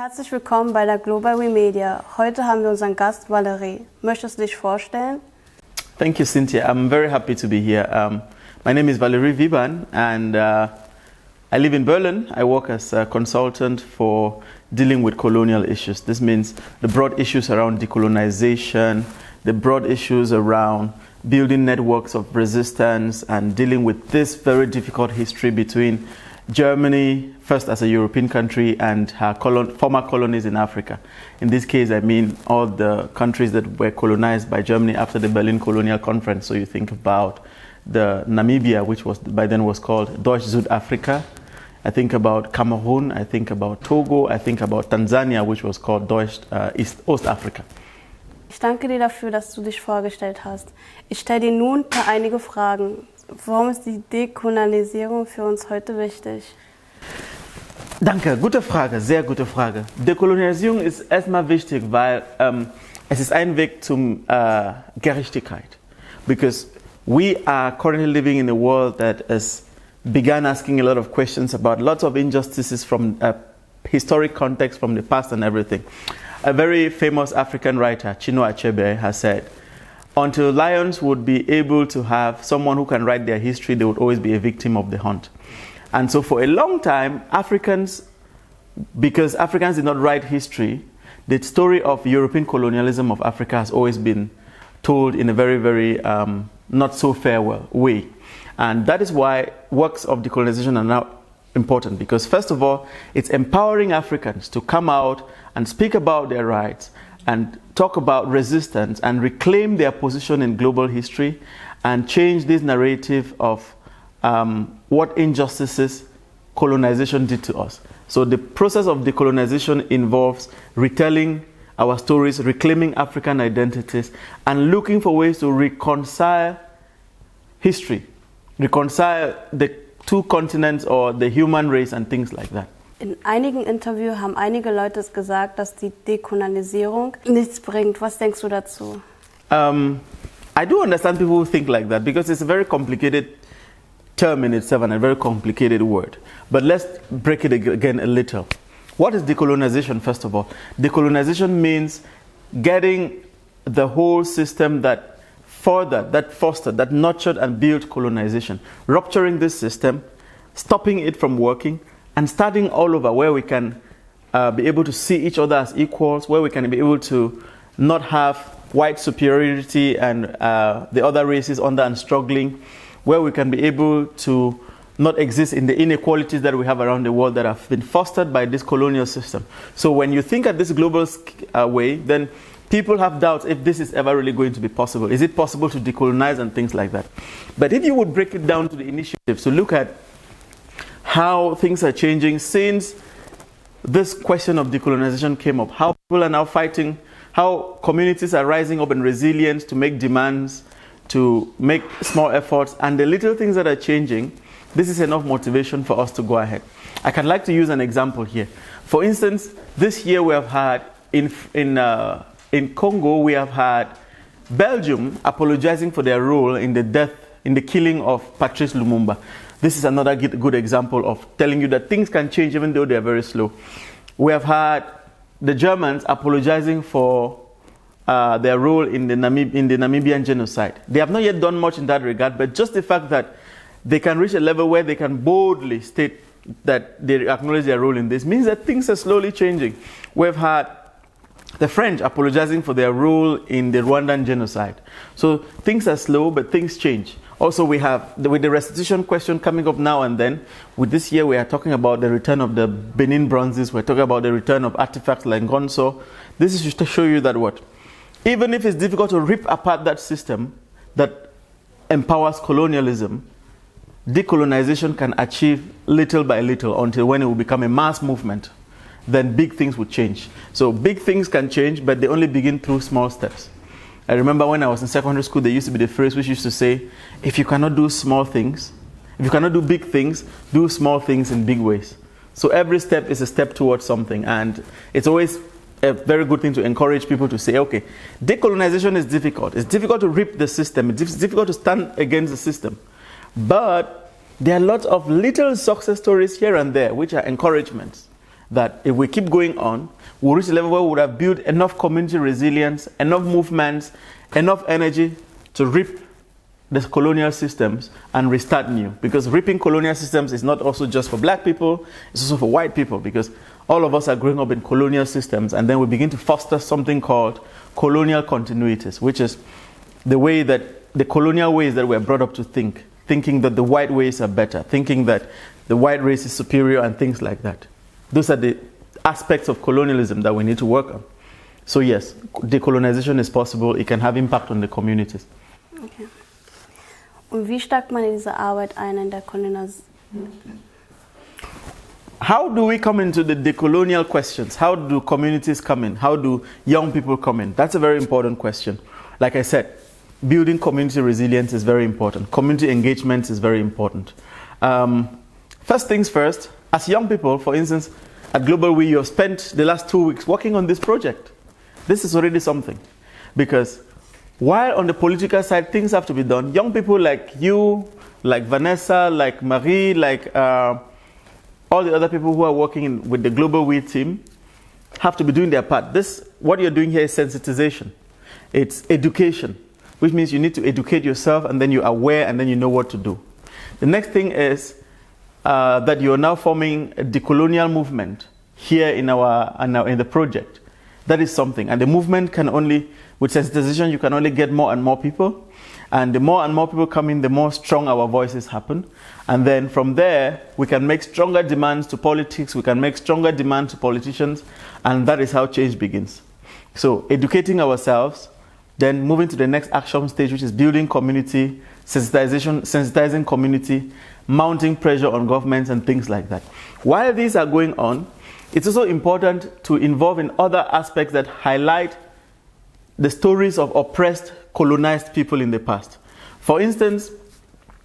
Herzlich willkommen bei der Global We Media. Heute haben wir unseren Gast Valerie. Möchtest du dich vorstellen? Thank you, Cynthia. I'm very happy to be here. My name is Valerie Viban, and I live in Berlin. I work as a consultant for dealing with colonial issues. This means the broad issues around decolonization, the broad issues around building networks of resistance and dealing with this very difficult history between Germany, first as a European country, and her former colonies in Africa. In this case, I mean all the countries that were colonized by Germany after the Berlin Colonial Conference. So you think about the Namibia, which was by then was called Deutsch Südafrika. I think about Cameroon, I think about Togo, I think about Tanzania, which was called Deutsch Ostafrika. Ich danke dir dafür, dass du dich vorgestellt hast. Ich stelle dir nun einige Fragen. Warum ist die Dekolonisierung für uns heute wichtig? Danke, gute Frage, sehr gute Frage. Dekolonisierung ist erstmal wichtig, weil es ist ein Weg zum Gerechtigkeit. Because we are currently living in a world that has begun asking a lot of questions about lots of injustices from a historic context, from the past and everything. A very famous African writer, Chinua Achebe, has said, until lions would be able to have someone who can write their history, they would always be a victim of the hunt. And so for a long time, because Africans did not write history, the story of European colonialism of Africa has always been told in a very, very not so fair way. And that is why works of decolonization are now important, because first of all, it's empowering Africans to come out and speak about their rights and talk about resistance and reclaim their position in global history and change this narrative of what injustices colonization did to us. So the process of decolonization involves retelling our stories, reclaiming African identities, and looking for ways to reconcile history, reconcile the two continents or the human race and things like that. In einigen Interviews haben einige Leute gesagt, dass die Dekolonisierung nichts bringt. Was denkst du dazu? I do understand people who think like that because it's a very complicated term in itself and a very complicated word. But let's break it again a little. What is decolonization, first of all? Decolonization means getting the whole system that furthered, that fostered, that nurtured and built colonization, rupturing this system, stopping it from working, and starting all over where we can be able to see each other as equals, where we can be able to not have white superiority and the other races under and struggling, where we can be able to not exist in the inequalities that we have around the world that have been fostered by this colonial system. So when you think at this global way, then people have doubts if this is ever really going to be possible. Is it possible to decolonize and things like that? But if you would break it down to the initiatives, to look at how things are changing since this question of decolonization came up, how people are now fighting, how communities are rising up in resilience to make demands, to make small efforts, and the little things that are changing, this is enough motivation for us to go ahead. I can like to use an example here. For instance, this year we have had, in Congo, we have had Belgium apologizing for their role in the killing of Patrice Lumumba. This is another good example of telling you that things can change even though they are very slow. We have had the Germans apologizing for their role in the Namibian genocide. They have not yet done much in that regard, but just the fact that they can reach a level where they can boldly state that they acknowledge their role in this means that things are slowly changing. We've had the French apologizing for their role in the Rwandan genocide. So things are slow, but things change. Also, we have, with the restitution question coming up now and then, with this year we are talking about the return of the Benin bronzes, we're talking about the return of artifacts like Ngonso. This is just to show you that what? Even if it's difficult to rip apart that system that empowers colonialism, decolonization can achieve little by little until when it will become a mass movement. Then big things would change. So big things can change, but they only begin through small steps. I remember when I was in secondary school, there used to be the phrase which used to say, if you cannot do small things, if you cannot do big things, do small things in big ways. So every step is a step towards something. And it's always a very good thing to encourage people to say, okay, decolonization is difficult. It's difficult to rip the system. It's difficult to stand against the system. But there are lots of little success stories here and there, which are encouragements that if we keep going on, we'll reach a level where we would have built enough community resilience, enough movements, enough energy to rip the colonial systems and restart new. Because ripping colonial systems is not also just for black people, it's also for white people, because all of us are growing up in colonial systems, and then we begin to foster something called colonial continuities, which is the way that the colonial ways that we're brought up to think, thinking that the white ways are better, thinking that the white race is superior and things like that. Those are the aspects of colonialism that we need to work on. So yes, decolonization is possible. It can have impact on the communities. Okay. Und wie steigt man in diese Arbeit ein in der Kolonialisierung? How do we come into the decolonial questions? How do communities come in? How do young people come in? That's a very important question. Like I said, building community resilience is very important. Community engagement is very important. First things first, as young people, for instance, at Global We, you have spent the last 2 weeks working on this project. This is already something. Because while on the political side, things have to be done, young people like you, like Vanessa, like Marie, like all the other people who are working with the Global We team have to be doing their part. What you're doing here is sensitization. It's education, which means you need to educate yourself, and then you're aware, and then you know what to do. The next thing is that you're now forming a decolonial movement here in the project. That is something. And the movement can only, with sensitization, you can only get more and more people. And the more and more people come in, the more strong our voices happen. And then from there, we can make stronger demands to politics, we can make stronger demands to politicians, and that is how change begins. So educating ourselves, then moving to the next action stage, which is building community, sensitizing community, mounting pressure on governments and things like that. While these are going on, it's also important to involve in other aspects that highlight the stories of oppressed, colonized people in the past. For instance,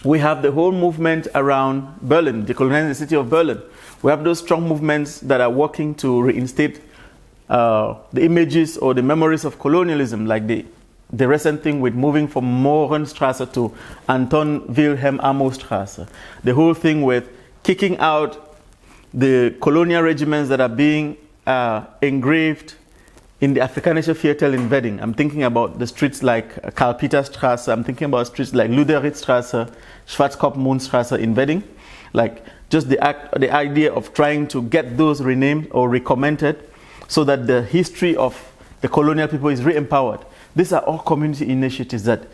we have the whole movement around Berlin, decolonizing the city of Berlin. We have those strong movements that are working to reinstate the images or the memories of colonialism, like the recent thing with moving from Mohrenstrasse to Anton Wilhelm Amo-Strasse. The whole thing with kicking out the colonial regiments that are being engraved in the Afrikanische Viertel in Wedding. I'm thinking about the streets like Karl-Peter-Strasse, I'm thinking about streets like Luderitz-Strasse, Schwarzkopf-Mondstrasse in Wedding. Like just the idea of trying to get those renamed or recommented so that the history of the colonial people is re-empowered. These are all community initiatives that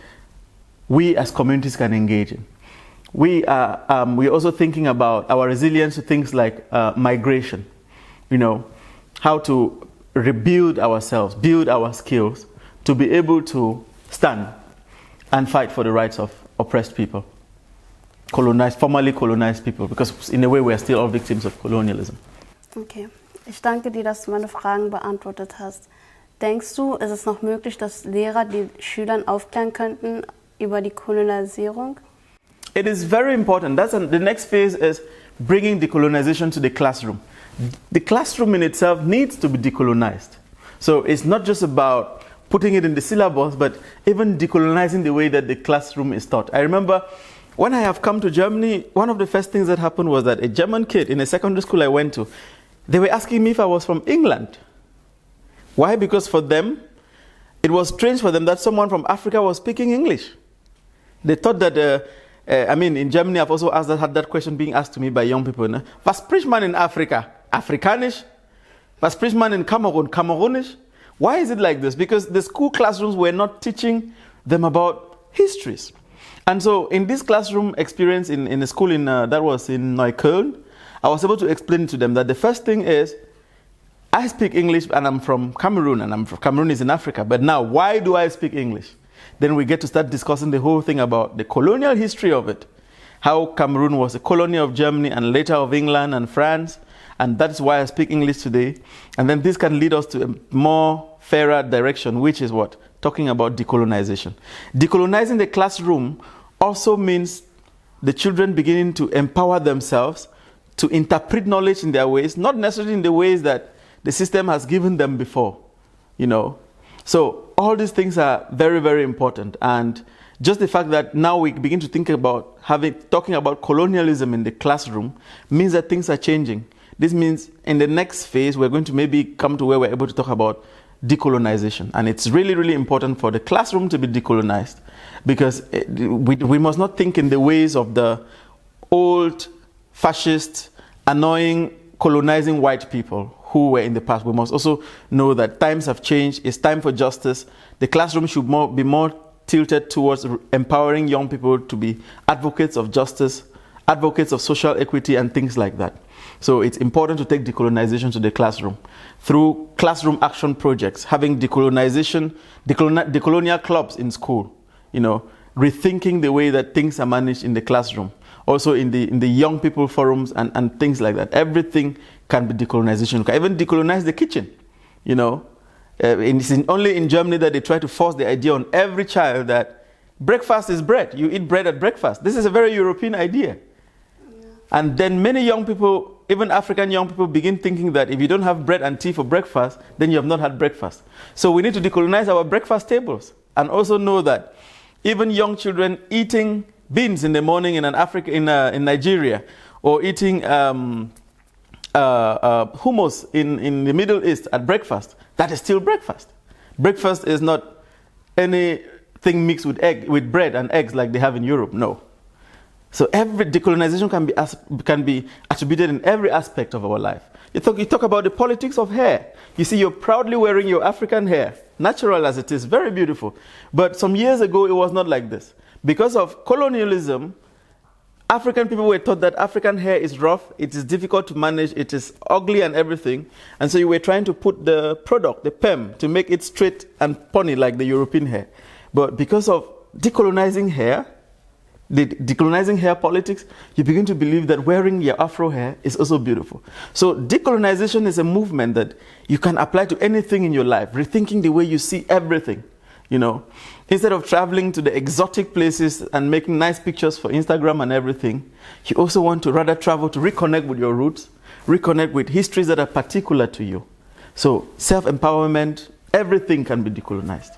we as communities can engage in. We're also thinking about our resilience to things like migration. You know, how to rebuild ourselves, build our skills to be able to stand and fight for the rights of oppressed people, formerly colonized people, because in a way we are still all victims of colonialism. Okay, ich danke dir, dass du meine Fragen beantwortet hast. Denkst du, ist es noch möglich, dass Lehrer die Schülern aufklären könnten über die Kolonialisierung? It is very important. The next phase is bringing decolonization to the classroom. The classroom in itself needs to be decolonized. So it's not just about putting it in the syllabus, but even decolonizing the way that the classroom is taught. I remember when I have come to Germany, one of the first things that happened was that a German kid in a secondary school I went to, they were asking me if I was from England. Why? Because for them, it was strange for them that someone from Africa was speaking English. They thought that, in Germany, I've also had that question being asked to me by young people. Was spricht man in Afrika? Afrikanisch? Was spricht man in Cameroon? Cameroonisch? Why is it like this? Because the school classrooms were not teaching them about histories. And so in this classroom experience in a school that was in Neukölln, I was able to explain to them that the first thing is, I speak English and I'm from Cameroon, and Cameroon is in Africa, but now why do I speak English? Then we get to start discussing the whole thing about the colonial history of it. How Cameroon was a colony of Germany and later of England and France, and that's why I speak English today. And then this can lead us to a more fairer direction, which is what? Talking about decolonization. Decolonizing the classroom also means the children beginning to empower themselves to interpret knowledge in their ways, not necessarily in the ways that the system has given them before, you know. So all these things are very, very important. And just the fact that now we begin to think about talking about colonialism in the classroom means that things are changing. This means in the next phase, we're going to maybe come to where we're able to talk about decolonization. And it's really, really important for the classroom to be decolonized, because we must not think in the ways of the old, fascist, annoying, colonizing white people who were in the past. We must also know that times have changed. It's time for justice. The classroom should be more tilted towards empowering young people to be advocates of justice, advocates of social equity, and things like that. So it's important to take decolonization to the classroom through classroom action projects, having decolonization, decolonial clubs in school, rethinking the way that things are managed in the classroom. Also in the young people forums and things like that. Everything can be decolonization. You can even decolonize the kitchen, It's only in Germany that they try to force the idea on every child that breakfast is bread. You eat bread at breakfast. This is a very European idea. Yeah. And then many young people, even African young people, begin thinking that if you don't have bread and tea for breakfast, then you have not had breakfast. So we need to decolonize our breakfast tables and also know that even young children eating beans in the morning in Nigeria, or eating hummus in the Middle East at breakfast, that is still breakfast. Breakfast is not anything mixed with bread and eggs like they have in Europe. No. So every decolonization can be attributed in every aspect of our life. You talk about the politics of hair. You see, you're proudly wearing your African hair, natural as it is, very beautiful. But some years ago, it was not like this. Because of colonialism, African people were taught that African hair is rough, it is difficult to manage, it is ugly and everything. And so you were trying to put the product, the perm, to make it straight and pony like the European hair. But because of decolonizing hair, the decolonizing hair politics, you begin to believe that wearing your Afro hair is also beautiful. So decolonization is a movement that you can apply to anything in your life, rethinking the way you see everything. Instead of traveling to the exotic places and making nice pictures for Instagram and everything, you also want to rather travel to reconnect with your roots, reconnect with histories that are particular to you. So self-empowerment, everything can be decolonized.